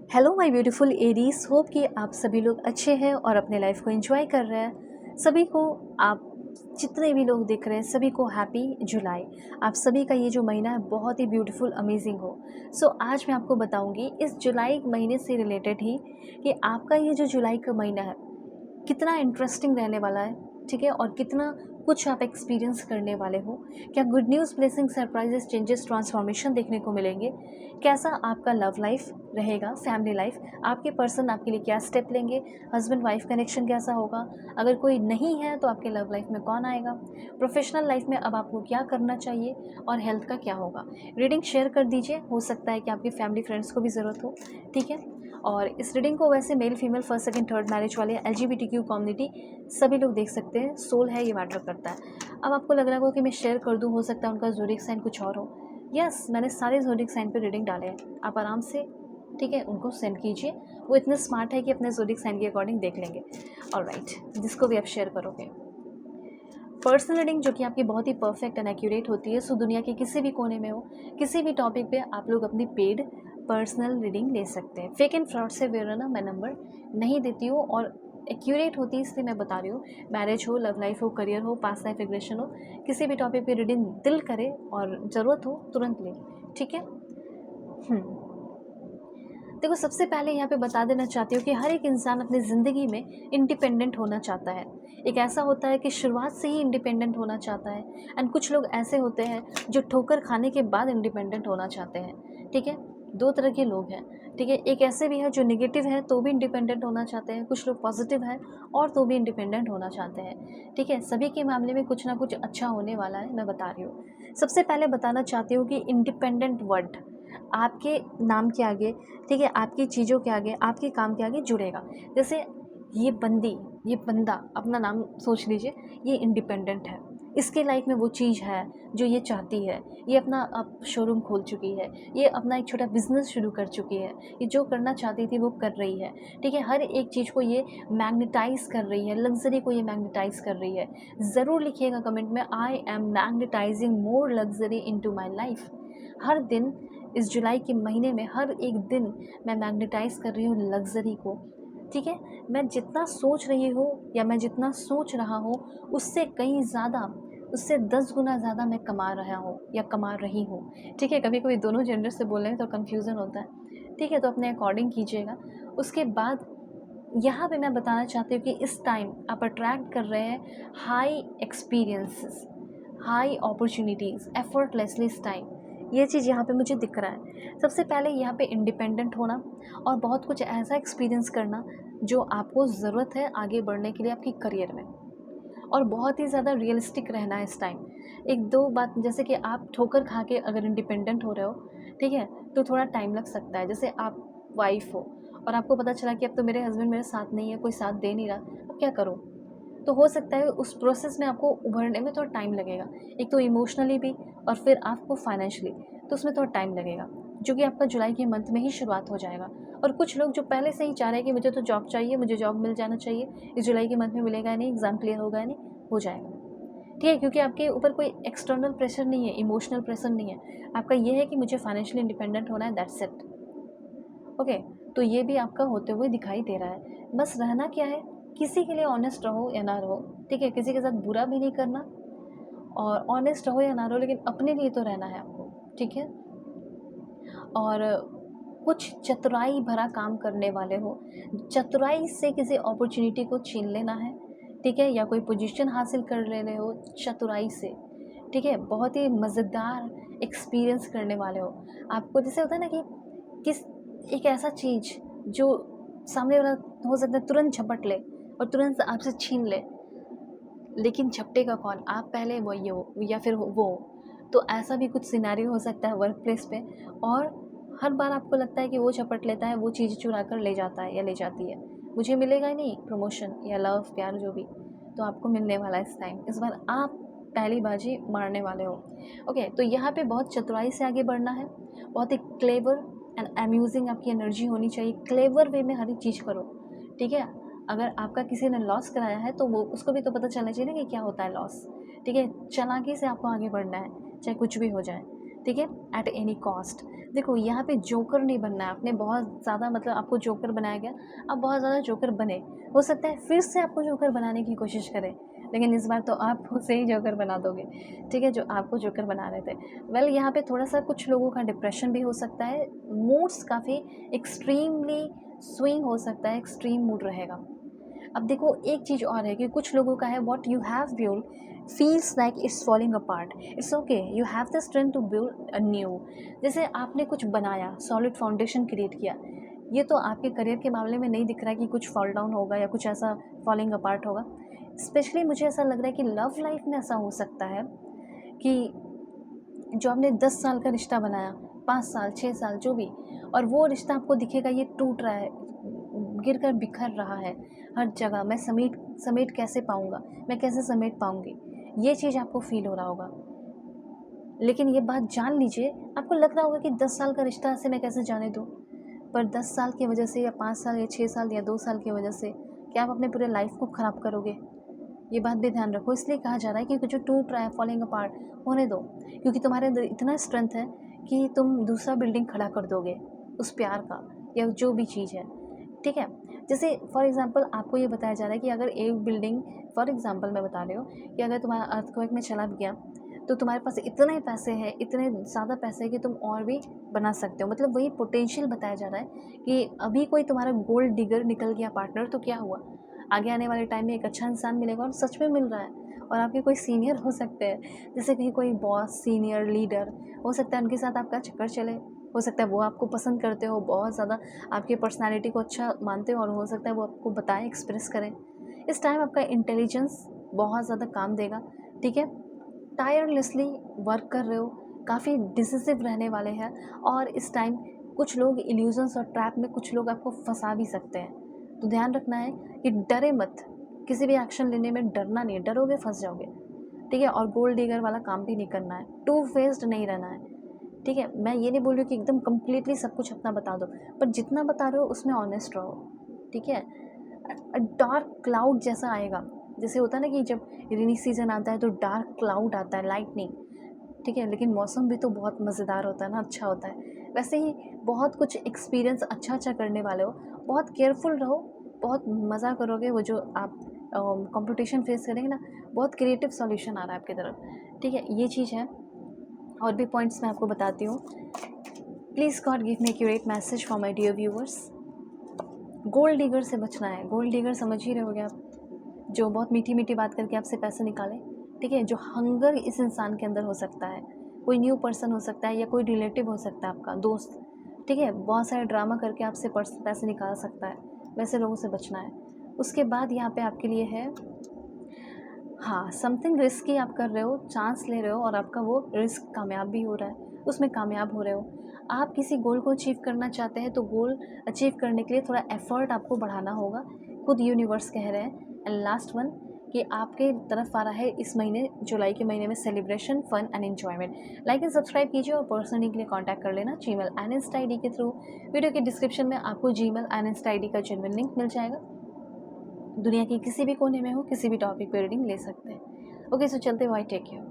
Hello my beautiful Aries, hope कि आप सभी लोग अच्छे हैं और अपने लाइफ को एंजॉय कर रहे हैं। सभी को, आप जितने भी लोग देख रहे हैं सभी को हैप्पी जुलाई। आप सभी का ये जो महीना है बहुत ही ब्यूटीफुल अमेजिंग हो। सो आज मैं आपको बताऊंगी इस जुलाई महीने से रिलेटेड ही कि आपका ये जो जुलाई का महीना है कितना इंटरेस्टिंग रहने वाला है, ठीक है, और कितना कुछ आप एक्सपीरियंस करने वाले हो। क्या good news, blessing, surprises, changes, transformation देखने को मिलेंगे। कैसा आपका लव लाइफ रहेगा, फैमिली लाइफ, आपके पर्सन आपके लिए क्या स्टेप लेंगे, हस्बैंड वाइफ कनेक्शन कैसा होगा, अगर कोई नहीं है तो आपके लव लाइफ में कौन आएगा, प्रोफेशनल लाइफ में अब आपको क्या करना चाहिए और हेल्थ का क्या होगा। रीडिंग शेयर कर दीजिए, हो सकता है कि आपके फैमिली फ्रेंड्स को भी ज़रूरत हो, ठीक है। और इस रीडिंग को वैसे male female first second third marriage वाले LGBTQ कम्युनिटी सभी लोग देख सकते हैं। सोल है, ये मैटर करता है। अब आपको लग रहा होगा कि मैं शेयर कर दूं, हो सकता है उनका ज़ोडिक साइन कुछ और हो। यस, मैंने सारे ज़ोडिक साइन पे रीडिंग डाले हैं, आप आराम से, ठीक है, उनको सेंड कीजिए। वो इतने स्मार्ट है कि अपने ज़ोडिक साइन के अकॉर्डिंग देख लेंगे। ऑलराइट, जिसको भी आप शेयर करोगे। पर्सनल रीडिंग जो कि आपकी बहुत ही परफेक्ट एंड एक्यूरेट होती है। सो दुनिया के किसी भी कोने में हो, किसी भी टॉपिक पे आप लोग अपनी पेड पर्सनल रीडिंग ले सकते हैं। फेक एंड फ्रॉड से वेयर ना, मैं नंबर नहीं देती हूँ और एक्यूरेट होती है, इसलिए मैं बता रही हूँ। मैरिज हो, लव लाइफ हो, करियर हो, पास्ट लाइफ रिग्रेशन हो, किसी भी टॉपिक पे रीडिंग दिल करे और ज़रूरत हो तुरंत ले, ठीक है। देखो, सबसे पहले यहाँ पे बता देना चाहती हूँ कि हर एक इंसान अपनी ज़िंदगी में इंडिपेंडेंट होना चाहता है। एक ऐसा होता है कि शुरुआत से ही इंडिपेंडेंट होना चाहता है, एंड कुछ लोग ऐसे होते हैं जो ठोकर खाने के बाद इंडिपेंडेंट होना चाहते हैं, ठीक है। दो तरह के लोग हैं, ठीक है। एक ऐसे भी है जो नेगेटिव है तो भी इंडिपेंडेंट होना चाहते हैं, कुछ लोग पॉजिटिव हैं और तो भी इंडिपेंडेंट होना चाहते हैं, ठीक है। सभी के मामले में कुछ ना कुछ अच्छा होने वाला है, मैं बता रही हूँ। सबसे पहले बताना चाहती हूँ कि इंडिपेंडेंट वर्ड आपके नाम के आगे, ठीक है, आपकी चीज़ों के आगे, आपके काम के आगे जुड़ेगा। जैसे ये बंदी, ये बंदा, अपना नाम सोच लीजिए, ये इंडिपेंडेंट है, इसके लाइफ में वो चीज़ है जो ये चाहती है। ये अपना अब शोरूम खोल चुकी है, ये अपना एक छोटा बिजनेस शुरू कर चुकी है, ये जो करना चाहती थी वो कर रही है, ठीक है। हर एक चीज़ को ये मैग्नेटाइज कर रही है, लग्जरी को ये मैग्नेटाइज कर रही है। ज़रूर लिखिएगा कमेंट में, I am magnetising more luxury into my life. हर दिन इस जुलाई के महीने में हर एक दिन मैं मैग्नेटाइज कर रही हूँ लग्जरी को, ठीक है। मैं जितना सोच रही हूँ या मैं जितना सोच रहा हूँ उससे कहीं ज़्यादा, उससे 10 गुना ज़्यादा मैं कमा रहा हूँ या कमा रही हूँ, ठीक है। कभी कभी दोनों जेंडर से बोलने में तो कन्फ्यूज़न होता है, ठीक है, तो अपने अकॉर्डिंग कीजिएगा। उसके बाद यहाँ पे मैं बताना चाहती हूँ कि इस टाइम आप अट्रैक्ट कर रहे हैं high experiences, high opportunities effortlessly इस टाइम। ये चीज़ यहाँ पे मुझे दिख रहा है। सबसे पहले यहाँ पे इंडिपेंडेंट होना और बहुत कुछ ऐसा एक्सपीरियंस करना जो आपको ज़रूरत है आगे बढ़ने के लिए आपकी करियर में, और बहुत ही ज़्यादा रियलिस्टिक रहना है इस टाइम। एक दो बात, जैसे कि आप ठोकर खा के अगर इंडिपेंडेंट हो रहे हो, ठीक है, तो थोड़ा टाइम लग सकता है। जैसे आप वाइफ हो और आपको पता चला कि अब तो मेरे हस्बैंड मेरे साथ नहीं है, कोई साथ दे नहीं रहा, अब क्या करूँ। तो हो सकता है उस प्रोसेस में आपको उभरने में थोड़ा टाइम लगेगा, एक तो इमोशनली भी और फिर आपको फाइनेंशियली, तो उसमें थोड़ा टाइम लगेगा, जो कि आपका जुलाई के मंथ में ही शुरुआत हो जाएगा। और कुछ लोग जो पहले से ही चाह रहे हैं कि मुझे तो जॉब चाहिए, मुझे जॉब मिल जाना चाहिए, इस जुलाई के मंथ में मिलेगा या नहीं, एग्ज़ाम क्लियर होगा या नहीं, हो जाएगा, ठीक है, क्योंकि आपके ऊपर कोई एक्सटर्नल प्रेशर नहीं है, इमोशनल प्रेशर नहीं है। आपका ये है कि मुझे फाइनेंशियली इंडिपेंडेंट होना है, दैट्स इट, ओके। तो ये भी आपका होते हुए दिखाई दे रहा है। बस रहना क्या है, किसी के लिए ऑनेस्ट रहो या ना रहो, ठीक है, किसी के साथ बुरा भी नहीं करना, और ऑनेस्ट रहो या ना रहो, लेकिन अपने लिए तो रहना है आपको, ठीक है। और कुछ चतुराई भरा काम करने वाले हो, चतुराई से किसी अपॉर्चुनिटी को छीन लेना है, ठीक है, या कोई पोजीशन हासिल कर लेने हो चतुराई से, ठीक है। बहुत ही मज़ेदार एक्सपीरियंस करने वाले हो। आपको जैसे होता है ना कि किस एक ऐसा चीज़ जो सामने वाला हो सकता है तुरंत झपट ले और तुरंत आपसे छीन ले, लेकिन झपटेगा कौन, आप पहले, वो ये हो या फिर वो। तो ऐसा भी कुछ सिनेरियो हो सकता है वर्क प्लेस पे, और हर बार आपको लगता है कि वो झपट लेता है, वो चीज़ चुरा कर ले जाता है या ले जाती है, मुझे मिलेगा ही नहीं प्रमोशन या लव प्यार जो भी, तो आपको मिलने वाला है इस टाइम। इस बार आप पहली बाजी मारने वाले हो, ओके। तो यहाँ पे बहुत चतुराई से आगे बढ़ना है, बहुत ही क्लेवर एंड अम्यूजिंग आपकी एनर्जी होनी चाहिए। क्लेवर वे में हर एक चीज़ करो, ठीक है। अगर आपका किसी ने लॉस कराया है तो वो उसको भी तो पता चलना चाहिए ना कि क्या होता है लॉस, ठीक है। चालाकी से आपको आगे बढ़ना है, चाहे कुछ भी हो जाए, ठीक है, एट एनी कॉस्ट। देखो यहाँ पे जोकर नहीं बनना है आपने, बहुत ज़्यादा मतलब आपको जोकर बनाया गया, आप बहुत ज़्यादा जोकर बने, हो सकता है फिर से आपको जोकर बनाने की कोशिश करें, लेकिन इस बार तो आप उसे ही जोकर बना दोगे, ठीक है, जो आपको जोकर बना रहे थे। वेल यहाँ पे थोड़ा सा कुछ लोगों का डिप्रेशन भी हो सकता है, मूड्स काफ़ी एक्सट्रीमली स्विंग हो सकता है, एक्सट्रीम मूड रहेगा। अब देखो एक चीज़ और है कि कुछ लोगों का है what you have build feels like it's falling apart, it's okay, you have the strength to build a new. जैसे आपने कुछ बनाया, सॉलिड फाउंडेशन क्रिएट किया, ये तो आपके करियर के मामले में नहीं दिख रहा है कि कुछ फॉल डाउन होगा या कुछ ऐसा फॉलिंग अपार्ट होगा। स्पेशली मुझे ऐसा लग रहा है कि लव लाइफ में ऐसा हो सकता है कि जो आपने 10 साल का रिश्ता बनाया, 5 साल 6 साल जो भी, और वो रिश्ता आपको दिखेगा ये टूट रहा है, गिर कर बिखर रहा है हर जगह, मैं समेट समेट कैसे पाऊँगा, मैं कैसे समेट पाऊँगी, ये चीज़ आपको फील हो रहा होगा। लेकिन ये बात जान लीजिए, आपको लग रहा होगा कि 10 साल का रिश्ता ऐसे मैं कैसे जाने दूँ, पर 10 साल की वजह से या 5 साल या 6 साल या 2 साल की वजह से क्या आप अपने पूरे लाइफ को ख़राब करोगे? ये बात भी ध्यान रखो। इसलिए कहा जा रहा है कि जो टूट रहा है, फॉलिंग अपार्ट, होने दो, क्योंकि तुम्हारे अंदर इतना स्ट्रेंथ है कि तुम दूसरा बिल्डिंग खड़ा कर दोगे उस प्यार का या जो भी चीज़ है, ठीक है। जैसे फॉर एग्जांपल आपको ये बताया जा रहा है कि अगर एक बिल्डिंग, फॉर एग्जांपल मैं बता रही हूँ कि अगर तुम्हारा अर्थक्वेक में चला भी गया तो तुम्हारे पास इतने पैसे हैं, इतने ज़्यादा पैसे हैं कि तुम और भी बना सकते हो, मतलब वही पोटेंशियल बताया जा रहा है कि अभी कोई तुम्हारा गोल्ड डिगर निकल गया पार्टनर तो क्या हुआ, आगे आने वाले टाइम में एक अच्छा इंसान मिलेगा, और सच में मिल रहा है, और आपके कोई सीनियर हो सकते हैं, जैसे कहीं कोई बॉस, सीनियर, लीडर हो सकता है, उनके साथ आपका चक्कर चले, हो सकता है वो आपको पसंद करते हो, बहुत ज़्यादा आपकी पर्सनालिटी को अच्छा मानते हो, और हो सकता है वो आपको बताएं, एक्सप्रेस करें। इस टाइम आपका इंटेलिजेंस बहुत ज़्यादा काम देगा, ठीक है। टायरलेसली वर्क कर रहे हो, काफ़ी डिसिसिव रहने वाले हैं, और इस टाइम कुछ लोग इल्यूजन्स और ट्रैप में कुछ लोग आपको फंसा भी सकते हैं, तो ध्यान रखना है कि डरे मत, किसी भी एक्शन लेने में डरना नहीं है, डरोगे फंस जाओगे, ठीक है। और गोल्ड डिगर वाला काम भी नहीं करना है, टू फेस्ड नहीं रहना है, ठीक है। मैं ये नहीं बोल रही हूँ कि एकदम कम्प्लीटली सब कुछ अपना बता दो, पर जितना बता रहे हो उसमें ऑनेस्ट रहो, ठीक है। डार्क क्लाउड जैसा आएगा, जैसे होता है ना कि जब रेनी सीजन आता है तो डार्क क्लाउड आता है, लाइटनिंग, ठीक है, लेकिन मौसम भी तो बहुत मज़ेदार होता है ना, अच्छा होता है, वैसे ही बहुत कुछ एक्सपीरियंस अच्छा अच्छा करने वाले हो, बहुत केयरफुल रहो, बहुत मज़ा करोगे, वो जो आप कंपटीशन फेस करेंगे ना, बहुत क्रिएटिव सॉल्यूशन आ रहा है आपकी तरफ, ठीक है, ये चीज़ है। और भी पॉइंट्स मैं आपको बताती हूँ। Please God give me accurate message for my dear viewers. Gold digger से बचना है, गोल्ड डिगर समझ ही रहे होगे आप, जो बहुत मीठी मीठी बात करके आपसे पैसे निकालें, ठीक है, जो हंगर इस इंसान के अंदर हो सकता है, कोई न्यू पर्सन हो सकता है या कोई रिलेटिव हो सकता है, आपका दोस्त, ठीक है, बहुत सारे ड्रामा करके आपसे पैसे निकाल सकता है, वैसे लोगों से बचना है। उसके बाद यहाँ पे आपके लिए है, हाँ, समथिंग रिस्की आप कर रहे हो, चांस ले रहे हो, और आपका वो रिस्क कामयाब भी हो रहा है, उसमें कामयाब हो रहे हो। आप किसी गोल को अचीव करना चाहते हैं तो गोल अचीव करने के लिए थोड़ा एफर्ट आपको बढ़ाना होगा, खुद यूनिवर्स कह रहे हैं। एंड लास्ट वन, कि आपके तरफ आ रहा है इस महीने, जुलाई के महीने में, celebration, fun and enjoyment. Like and subscribe कीजिए, और पर्सनली के लिए कॉन्टैक्ट कर लेना जीमेल एंड इंस्टा ID के थ्रू। वीडियो के डिस्क्रिप्शन में आपको जीमेल एंड इंस्टा ID का जेन्युइन लिंक मिल जाएगा। दुनिया के किसी भी कोने में हो, किसी भी टॉपिक पर रीडिंग ले सकते हैं। ओके, सो चलते, बाय, टेक केयर।